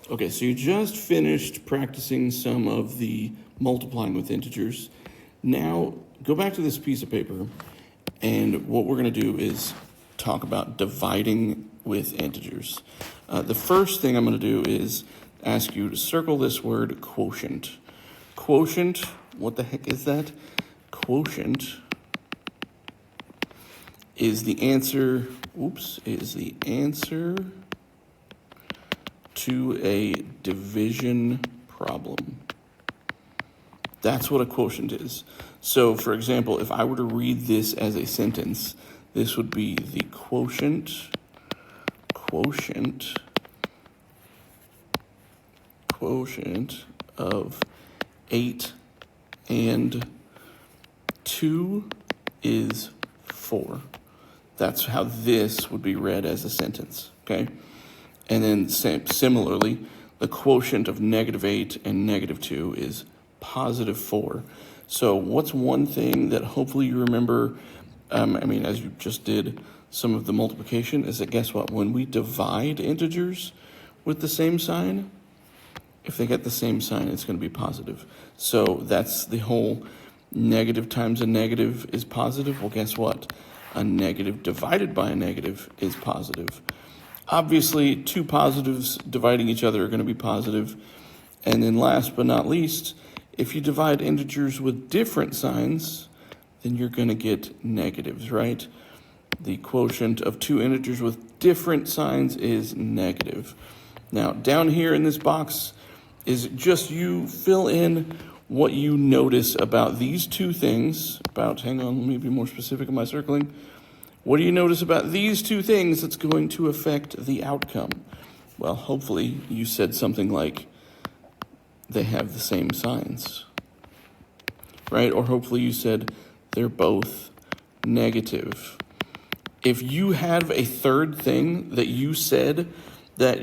Okay, so you just finished practicing some of the multiplying with integers. Now, go back to this piece of paper, and what we're going to do is talk about dividing with integers. The first thing I'm going to do is ask you to circle this word quotient. Quotient, what the heck is that? Quotient is the answer, to a division problem. That's what a quotient is. So, for example, if I were to read this as a sentence, this would be the quotient of 8 and 2 is 4. That's how this would be read as a sentence, okay? And then similarly, the quotient of -8 and -2 is +4. So what's one thing that hopefully you remember, as you just did some of the multiplication, is that guess what? When we divide integers with the same sign, if they get the same sign, it's going to be positive. So that's the whole negative times a negative is positive. Well, guess what? A negative divided by a negative is positive. Obviously, two positives dividing each other are going to be positive. And then last but not least, if you divide integers with different signs, then you're going to get negatives, right? The quotient of two integers with different signs is negative. Now, down here in this box is just you fill in what you notice about these two things. Hang on, let me be more specific in my circling. What do you notice about these two things that's going to affect the outcome? Well, hopefully you said something like they have the same signs, right? Or hopefully you said they're both negative. If you have a third thing that you said that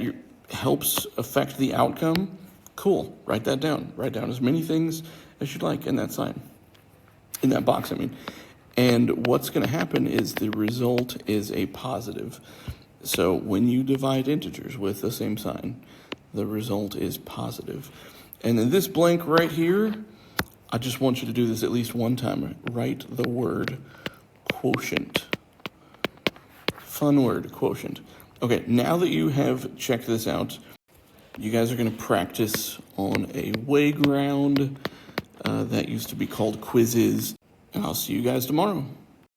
helps affect the outcome, cool, write that down. Write down as many things as you'd like in that sign, in that box, And what's going to happen is the result is a positive. So when you divide integers with the same sign, the result is positive. And in this blank right here, I just want you to do this at least one time. Write the word quotient. Fun word, quotient. Okay, now that you have checked this out, you guys are going to practice on a Wayground that used to be called Quizzes. And I'll see you guys tomorrow.